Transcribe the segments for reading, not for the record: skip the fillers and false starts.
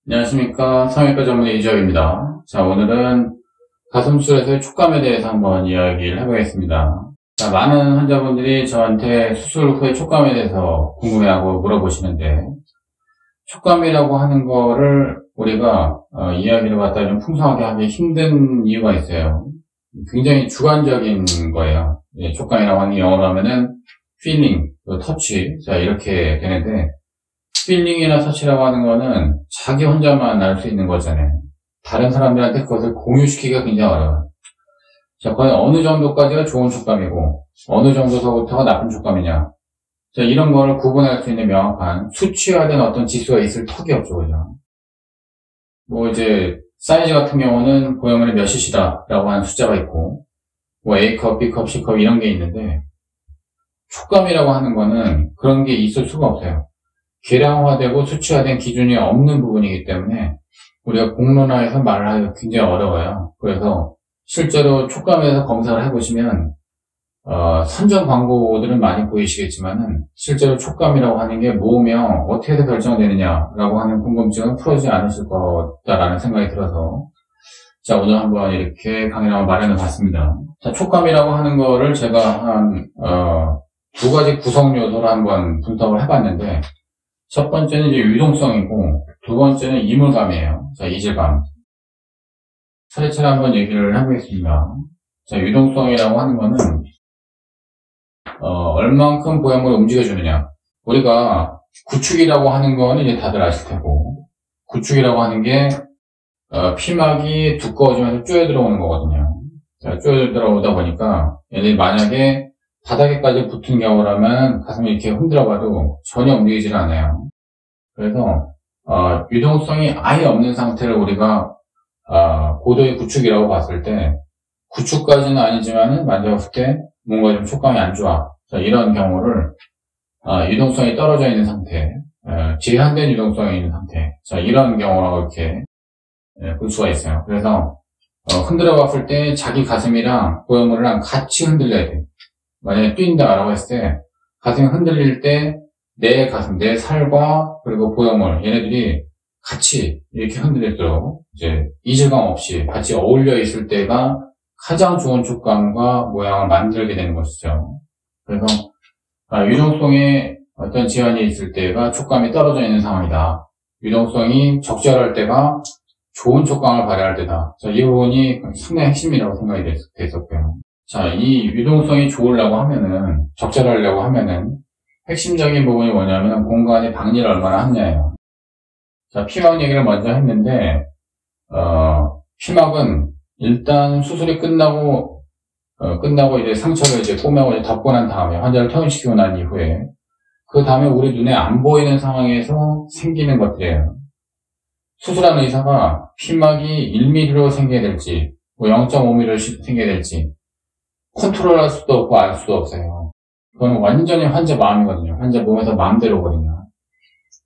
안녕하십니까. 성형외과 전문의 이지혁입니다. 자, 오늘은 가슴술에서의 촉감에 대해서 한번 이야기를 해보겠습니다. 자, 많은 환자분들이 저한테 수술 후에 촉감에 대해서 궁금해하고 물어보시는데, 촉감이라고 하는 거를 우리가 이야기를 갖다 좀 풍성하게 하기 힘든 이유가 있어요. 굉장히 주관적인 거예요. 촉감이라고 하는 게 영어로 하면은 feeling, touch, 자, 이렇게 되는데, 필링이나 터치라고 하는 거는 자기 혼자만 알 수 있는 거잖아요. 다른 사람들한테 그것을 공유시키기가 굉장히 어려워요. 자, 과연 어느 정도까지가 좋은 촉감이고 어느 정도서부터가 나쁜 촉감이냐. 자, 이런 거를 구분할 수 있는 명확한 수치화된 어떤 지수가 있을 턱이 없죠, 그죠? 뭐 이제 사이즈 같은 경우는 보형물이 몇 cc다라고 하는 숫자가 있고 뭐 A컵, B컵, C컵 이런 게 있는데 촉감이라고 하는 거는 그런 게 있을 수가 없어요. 계량화되고 수치화된 기준이 없는 부분이기 때문에 우리가 공론화해서 말을 하기가 굉장히 어려워요. 그래서 실제로 촉감에서 검사를 해보시면 선전 광고들은 많이 보이시겠지만은 실제로 촉감이라고 하는 게 뭐며 어떻게 해서 결정되느냐라고 하는 궁금증은 풀어지지 않으실 거다라는 생각이 들어서 자, 오늘 한번 이렇게 강의를 한번 마련해 봤습니다. 자, 촉감이라고 하는 거를 제가 한 두 가지 구성 요소로 한번 분석을 해봤는데 첫 번째는 이제 유동성이고, 두 번째는 이물감이에요. 자, 이질감. 차례차례 한번 얘기를 해보겠습니다. 자, 유동성이라고 하는 거는, 얼만큼 보형물을 움직여주느냐. 우리가 구축이라고 하는 거는 이제 다들 아실 테고, 구축이라고 하는 게, 피막이 두꺼워지면서 쪼여 들어오는 거거든요. 자, 쪼여 들어오다 보니까, 얘들이 만약에 바닥에까지 붙은 경우라면 가슴을 이렇게 흔들어봐도 전혀 움직이질 않아요. 그래서 유동성이 아예 없는 상태를 우리가 고도의 구축이라고 봤을 때 구축까지는 아니지만은 만져봤을 때 뭔가 좀 촉감이 안 좋아. 자, 이런 경우를 유동성이 떨어져 있는 상태, 제한된 유동성이 있는 상태. 자, 이런 경우라고 이렇게 볼 수가 있어요. 그래서 흔들어 봤을 때 자기 가슴이랑 보형물이랑 같이 흔들려야 돼. 만약에 뛴다라고 했을 때 가슴이 흔들릴 때 내 가슴, 내 살과 그리고 보형물 얘네들이 같이 이렇게 흔들릴수록 이제 이질감 없이 같이 어울려 있을 때가 가장 좋은 촉감과 모양을 만들게 되는 것이죠. 그래서 유동성에 어떤 제한이 있을 때가 촉감이 떨어져 있는 상황이다. 유동성이 적절할 때가 좋은 촉감을 발휘할 때다. 자, 이 부분이 상당히 핵심이라고 생각이 됐었고요. 자, 이 유동성이 좋으려고 하면은, 적절하려고 하면은, 핵심적인 부분이 뭐냐면, 공간의 방리를 얼마나 하느냐예요. 자, 피막 얘기를 먼저 했는데, 피막은 일단 수술이 끝나고 이제 상처를 이제 꼬매고 이제 덮고 난 다음에, 환자를 퇴원시키고 난 이후에, 그 다음에 우리 눈에 안 보이는 상황에서 생기는 것들이에요. 수술한 의사가 피막이 1mm로 생겨야 될지, 뭐 0.5mm로 생겨야 될지, 컨트롤할 수도 없고 알 수도 없어요. 그건 완전히 환자 마음이거든요. 환자 몸에서 마음대로거든요.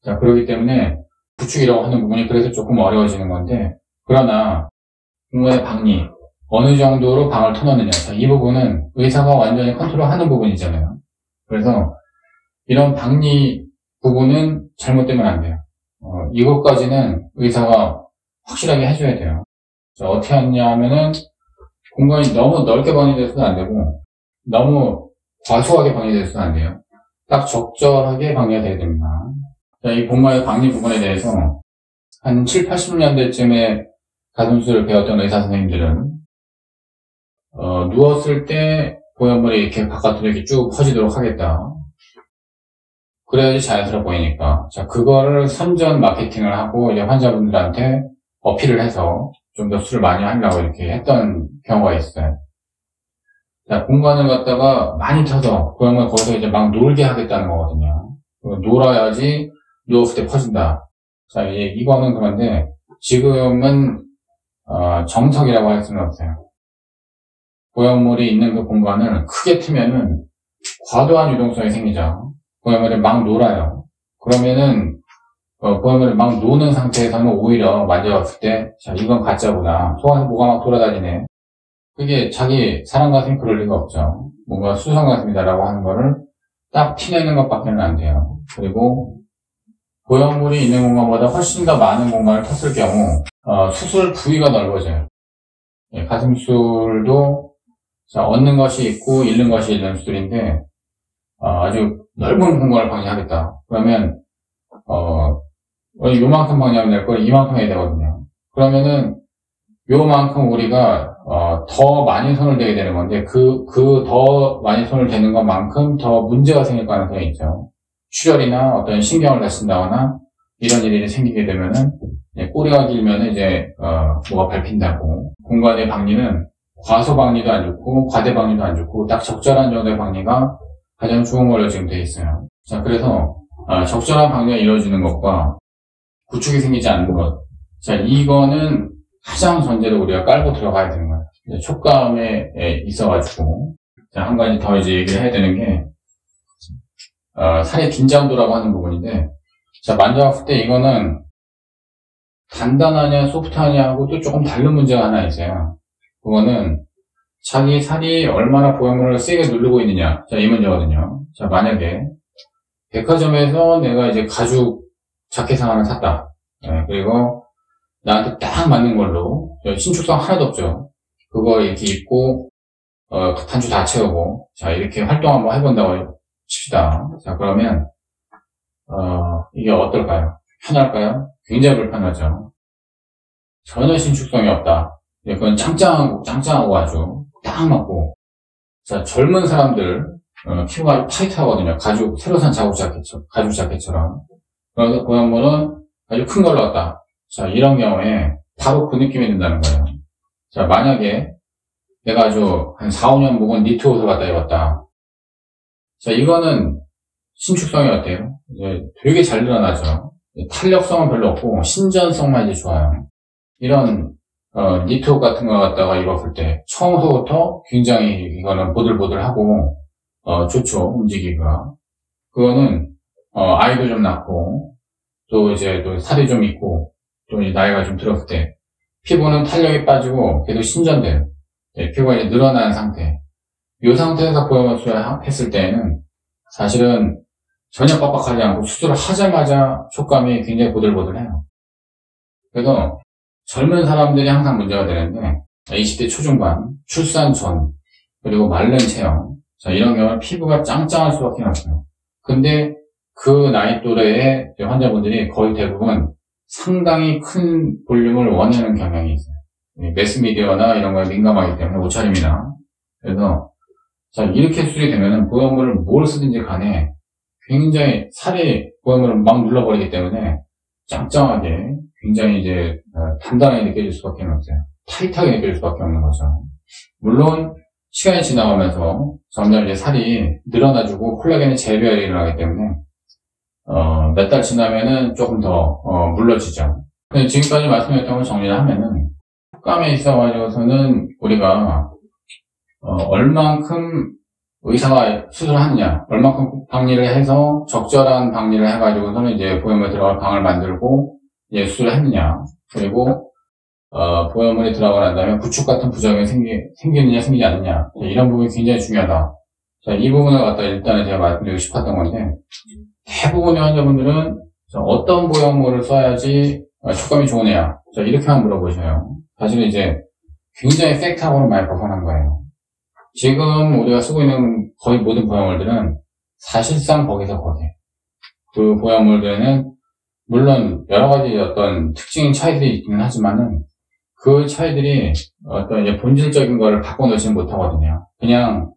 자, 그렇기 때문에 구축이라고 하는 부분이 그래서 조금 어려워지는 건데, 그러나 공간의 방리, 어느 정도로 방을 터놓느냐. 자, 이 부분은 의사가 완전히 컨트롤하는 부분이잖아요. 그래서 이런 방리 부분은 잘못되면 안 돼요. 이것까지는 의사가 확실하게 해줘야 돼요. 자, 어떻게 하느냐 하면은 공간이 너무 넓게 방리돼서는 안 되고 너무 과소하게 방리돼서는 안 돼요. 딱 적절하게 방리가 돼야 됩니다. 자, 이 공간의 방리 부분에 대해서 한 7, 80년대쯤에 가슴술을 배웠던 의사 선생님들은 누웠을 때 보형물이 이렇게 바깥으로 이렇게 쭉 퍼지도록 하겠다. 그래야지 자연스러워 보이니까. 자, 그거를 선전 마케팅을 하고 이제 환자분들한테 어필을 해서 좀 더 술을 많이 하려고 이렇게 했던 경우가 있어요. 자, 공간을 갖다가 많이 터서 보형물 거기서 이제 막 놀게 하겠다는 거거든요. 놀아야지 누웠을 때 퍼진다. 자, 이거는 그런데 지금은 정석이라고 할 수는 없어요. 보형물이 있는 그 공간을 크게 트면은 과도한 유동성이 생기죠. 보형물이 막 놀아요. 그러면은 보형물이 막 노는 상태에서는 오히려 만져봤을 때, 자, 이건 가짜구나. 속안에서 뭐가 막 돌아다니네. 그게 자기 사람 가슴이 그럴 리가 없죠. 뭔가 수상 가슴이다라고 하는 거를 딱 티내는 것밖에는 안 돼요. 그리고 보형물이 있는 공간보다 훨씬 더 많은 공간을 텄을 경우 수술 부위가 넓어져요. 예, 가슴술도 얻는 것이 있고 잃는 것이 있는 수술인데 아주 넓은 공간을 방지하겠다. 그러면 요만큼 방지하면 될 걸 이만큼 해야 되거든요. 그러면은 요만큼 우리가 더 많이 손을 대게 되는 건데 그 더 많이 손을 대는 것만큼 더 문제가 생길 가능성이 있죠. 출혈이나 어떤 신경을 다친다거나 이런 일이 생기게 되면은 꼬리가 길면은 이제 뭐가 밟힌다고. 공간의 방리는 과소 방리도 안 좋고 과대 방리도 안 좋고 딱 적절한 정도의 방리가 가장 좋은 걸로 지금 되어 있어요. 자, 그래서 적절한 방리가 이루어지는 것과 구축이 생기지 않는 것. 자, 이거는 가장 전제로 우리가 깔고 들어가야 되는 거예요. 촉감에 있어가지고. 자, 한 가지 더 이제 얘기를 해야 되는 게, 살의 긴장도라고 하는 부분인데, 자, 만져봤을 때 이거는 단단하냐, 소프트하냐 하고 또 조금 다른 문제가 하나 있어요. 그거는 자기 살이 얼마나 보형물을 세게 누르고 있느냐. 자, 이 문제거든요. 자, 만약에 백화점에서 내가 이제 가죽 자켓을 하나 샀다. 그리고 나한테 딱 맞는 걸로 신축성 하나도 없죠. 그거 이렇게 입고 단추 다 채우고 자 이렇게 활동 한번 해본다고 칩시다. 자 그러면 이게 어떨까요? 편할까요? 굉장히 불편하죠. 전혀 신축성이 없다. 그건 짱짱하고 아주 딱 맞고 자 젊은 사람들 피부가 타이트하거든요. 가죽 새로 산 가죽 자켓처럼 그래서 보형물은 아주 큰 걸로 왔다. 자, 이런 경우에 바로 그 느낌이 든다는 거예요. 자, 만약에 내가 아주 한 4, 5년 묵은 니트 옷을 갖다 입었다. 자, 이거는 신축성이 어때요? 이제 되게 잘 늘어나죠. 탄력성은 별로 없고 신전성만 이제 좋아요. 이런 니트 옷 같은 거 갖다가 입었을 때 처음부터 굉장히 이거는 보들보들하고 좋죠. 움직이기가. 그거는 아이도 좀 낳고 또 이제 또 살이 좀 있고 또 나이가 좀 들었을 때 피부는 탄력이 빠지고 계속 신전돼요. 피부가 이제 늘어난 상태. 이 상태에서 보형물 수술을 했을 때는 사실은 전혀 빡빡하지 않고 수술을 하자마자 촉감이 굉장히 보들보들해요. 그래서 젊은 사람들이 항상 문제가 되는데 20대 초중반, 출산 전, 그리고 마른 체형 자 이런 경우는 피부가 짱짱할 수밖에 없어요. 근데 그 나이 또래의 환자분들이 거의 대부분 상당히 큰 볼륨을 원하는 경향이 있어요. 매스미디어나 이런 거에 민감하기 때문에 옷차림이나 그래서 자 이렇게 수술이 되면은 보형물을 뭘 쓰든지 간에 굉장히 살이 보형물을 막 눌러버리기 때문에 짱짱하게 굉장히 이제 단단하게 느껴질 수밖에 없어요. 타이트하게 느껴질 수밖에 없는 거죠. 물론 시간이 지나가면서 점점 이제 살이 늘어나주고 콜라겐의 재배열이 일어나기 때문에 몇 달 지나면은 조금 더 물러지죠. 근데 지금까지 말씀드렸던 걸 정리를 하면은 촉감에 있어가지고서는 우리가 얼만큼 의사가 수술을 하느냐, 얼만큼 방리를 해서 적절한 방리를 해가지고서는 이제 보형물에 들어갈 방을 만들고 이제 수술을 했느냐, 그리고 보형물이 들어가고 난 다음에 구축 같은 부작용이 생기느냐 생기지 않느냐 이런 부분이 굉장히 중요하다. 자, 이 부분을 갖다 일단은 제가 말씀드리고 싶었던 건데 대부분의 환자분들은 어떤 보형물을 써야지 촉감이 좋으냐 자 이렇게만 물어보셔요. 사실은 이제 굉장히 팩트하고는 많이 벗어난 거예요. 지금 우리가 쓰고 있는 거의 모든 보형물들은 사실상 거기서 거기. 그 보형물들은 물론 여러 가지 어떤 특징 차이들이 있기는 하지만은 그 차이들이 어떤 이제 본질적인 거를 바꿔놓지는 못하거든요. 그냥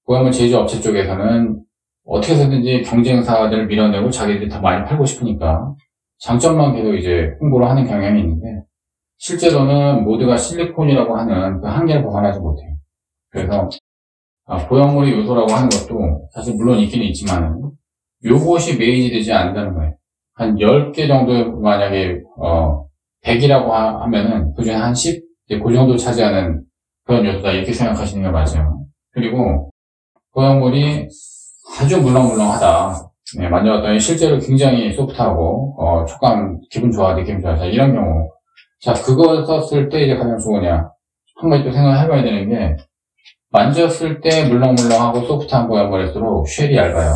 보형물 제조업체 쪽에서는 어떻게 해서든지 경쟁사들을 밀어내고 자기들이 더 많이 팔고 싶으니까 장점만 계속 이제 홍보를 하는 경향이 있는데 실제로는 모두가 실리콘이라고 하는 그 한계를 벗어나지 못해요. 그래서 보형물의 요소라고 하는 것도 사실 물론 있기는 있지만 요것이 메인이 되지 않는다는 거예요. 한 10개 정도 만약에 100이라고 하면은 그중에 한 10? 그 정도 차지하는 그런 요소다 이렇게 생각하시는 게 맞아요. 그리고 보형물이 아주 물렁물렁하다. 네, 만져봤더니 실제로 굉장히 소프트하고 촉감 기분 좋아 느낌 좋아 자 이런 경우 자 그거 썼을 때 이제 가장 좋으냐 한 가지 또 생각해봐야 되는 게 만졌을 때 물렁물렁하고 소프트한 보형물일수록 쉘이 얇아요.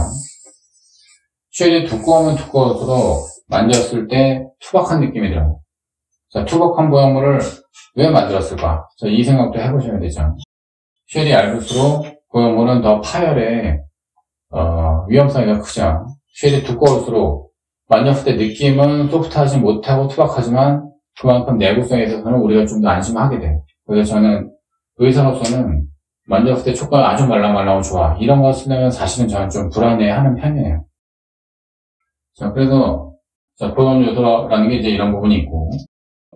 쉘이 두꺼우면 두꺼울수록 만졌을 때 투박한 느낌이 들어요. 자, 투박한 보형물을 왜 만들었을까? 자, 이 생각도 해보셔야 되죠. 쉘이 얇을수록 보형물은 더 파열에 위험성이 더 크죠. 쉘이 두꺼울수록 만졌을 때 느낌은 소프트하지 못하고 투박하지만 그만큼 내구성에 있어서는 우리가 좀 더 안심하게 돼요. 그래서 저는 의사로서는 만졌을 때 촉감이 아주 말랑말랑하고 좋아. 이런 거 쓰려면 사실은 저는 좀 불안해하는 편이에요. 자, 그래서 보형 요소라는 게 이제 이런 부분이 있고,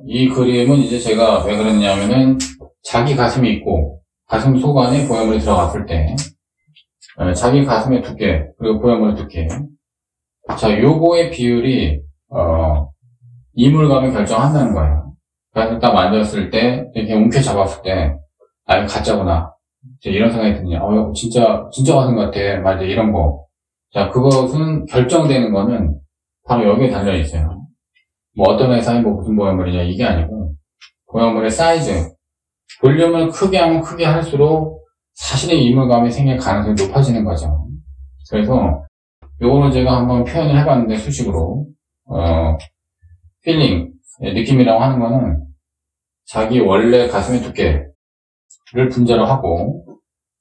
이 그림은 이제 제가 왜 그랬냐면은 자기 가슴이 있고 가슴 속 안에 보형물이 들어갔을 때 자기 가슴의 두께 그리고 보형물의 두께, 자, 요거의 비율이 이물감을 결정한다는 거예요. 그래서 딱 만졌을 때 이렇게 움켜잡았을 때 아, 이거 가짜구나, 이런 생각이 드냐, 이거 진짜 가슴 같아, 맞아, 이런 거. 자, 그것은 결정되는 거는 바로 여기에 달려 있어요. 뭐 어떤 회사에 뭐 무슨 보형물이냐 이게 아니고 보형물의 사이즈, 볼륨을 크게 하면 크게 할수록 사실의 이물감이 생길 가능성이 높아지는 거죠. 그래서 요거는 제가 한번 표현을 해봤는데 수식으로 필링, 느낌이라고 하는 거는 자기 원래 가슴의 두께를 분자로 하고,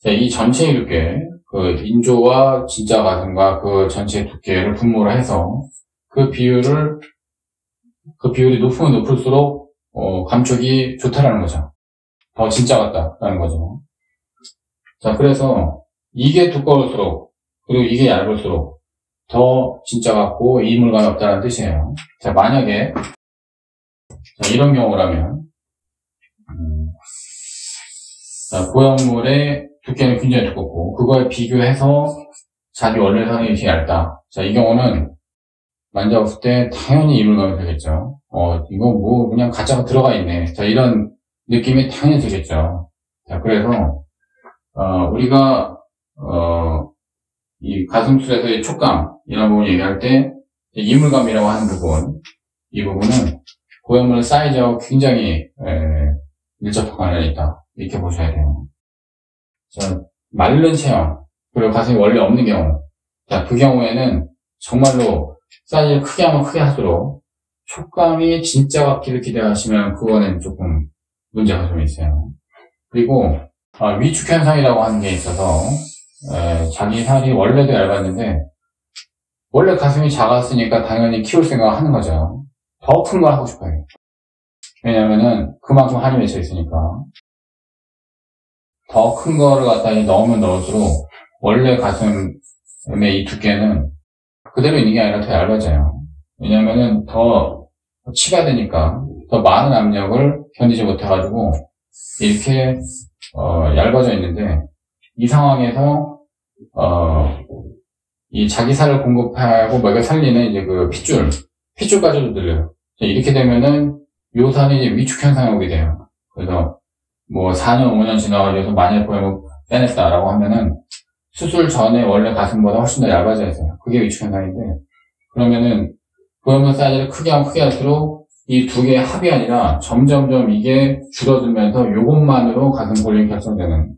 이 전체의 두께, 그 인조와 진짜 가슴과 그 전체의 두께를 분모를 해서 그 비율이 높으면 높을수록 감촉이 좋다라는 거죠. 더 진짜 같다라는 거죠. 자, 그래서 이게 두꺼울수록 그리고 이게 얇을수록 더 진짜 같고 이물감이 없다는 뜻이에요. 자, 만약에 이런 경우라면 자, 보형물의 두께는 굉장히 두껍고 그거에 비교해서 자기 원래 선이 이렇게 얇다. 자, 이 경우는 만져봤을 때 당연히 이물감이 들겠죠. 이거 뭐 그냥 가짜가 들어가 있네. 자, 이런 느낌이 당연히 들겠죠. 자, 그래서 우리가 이 가슴술에서의 촉감 이런 부분 얘기할 때 이물감이라고 하는 부분, 이 부분은 보형물 사이즈하고 굉장히 밀접한 관련이 있다, 이렇게 보셔야 돼요. 자, 마른 체형 그리고 가슴이 원래 없는 경우, 자, 그 경우에는 정말로 사이즈를 크게 하면 크게 할수록 촉감이 진짜 같기를 기대하시면 그거는 조금 문제가 좀 있어요. 그리고 위축 현상이라고 하는 게 있어서 자기 살이 원래도 얇았는데 원래 가슴이 작았으니까 당연히 키울 생각을 하는 거죠. 더 큰 걸 하고 싶어요. 왜냐면은 그만큼 한이 맺혀 있으니까. 더 큰 거를 갖다 넣으면 넣을수록 원래 가슴의 이 두께는 그대로 있는 게 아니라 더 얇아져요. 왜냐면은 더 치가 되니까 더 많은 압력을 견디지 못해가지고 이렇게 얇아져 있는데, 이 상황에서 이 자기 살을 공급하고 먹여 살리는 이제 그 핏줄까지도 늘려요. 이렇게 되면은 요 살이 이제 위축 현상이 오게 돼요. 그래서 뭐 4년, 5년 지나가지고 만약 보형물 빼냈다라고 하면은 수술 전에 원래 가슴보다 훨씬 더 얇아져 있어요. 그게 위축 현상인데, 그러면은 보형물 사이즈를 크게 하면 크게 할수록 이 두 개의 합이 아니라 점점점 이게 줄어들면서 요것만으로 가슴 볼륨이 결정되는,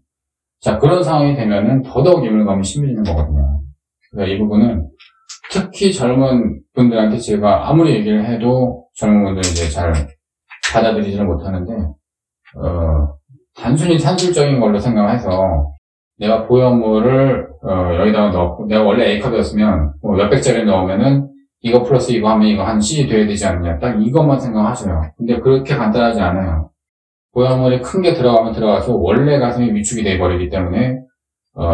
자, 그런 상황이 되면은 더더욱 이물감이 심해지는 거거든요. 그래서 이 부분은 특히 젊은 분들한테 제가 아무리 얘기를 해도 젊은 분들은 이제 잘 받아들이지를 못하는데, 단순히 산술적인 걸로 생각해서 내가 보형물을 여기다가 넣고, 내가 원래 A컵이었으면 뭐 몇백짜리 넣으면은 이거 플러스 이거 하면 이거 한 C이 돼야 되지 않느냐, 딱 이것만 생각하셔요. 근데 그렇게 간단하지 않아요. 보형물이 큰 게 들어가면 들어가서 원래 가슴이 위축이 돼버리기 때문에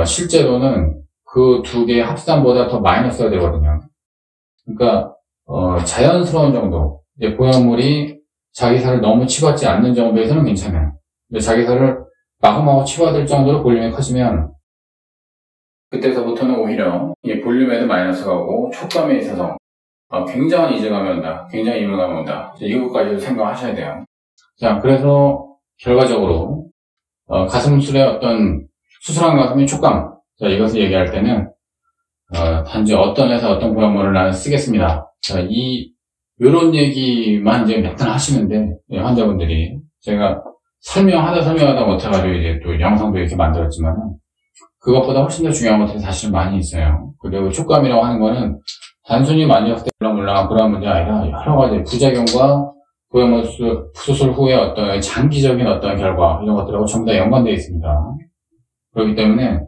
실제로는 그 두 개의 합산보다 더 마이너스가 되거든요. 그러니까 자연스러운 정도, 이제 보형물이 자기 살을 너무 치받지 않는 정도에서는 괜찮아요. 근데 자기 살을 마구마구 치받을 정도로 볼륨이 커지면 그때서부터는 오히려 이 볼륨에도 마이너스가 오고 촉감에 있어서 굉장한 이질감이 온다, 굉장히 이물감이 온다, 이것까지도 생각하셔야 돼요. 자, 그래서 결과적으로 가슴술의 어떤 수술한 가슴의 촉감, 자, 이것을 얘기할 때는 단지 어떤 회사 어떤 보형물을 나는 쓰겠습니다. 자, 요런 얘기만 이제 몇 번 하시는데, 환자분들이 제가 설명하다 못해가지고 이제 또 영상도 이렇게 만들었지만 그것보다 훨씬 더 중요한 것들이 사실 많이 있어요. 그리고 촉감이라고 하는 거는 단순히 만졌을 때 물랑물랑 그런 문제가 아니라 여러 가지 부작용과 수술 후에 어떤 장기적인 어떤 결과 이런 것들하고 전부 다 연관되어 있습니다. 그렇기 때문에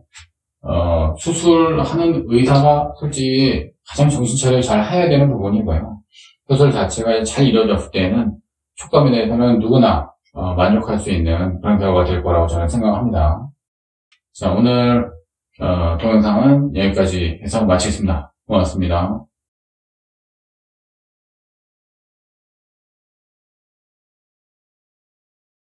수술하는 의사가 솔직히 가장 정신 차려 잘 해야 되는 부분이고요. 수술 자체가 잘 이루어졌을 때는 촉감에 대해서는 누구나 만족할 수 있는 그런 결과가 될 거라고 저는 생각합니다. 자, 오늘 동영상은 여기까지 해서 마치겠습니다. 고맙습니다.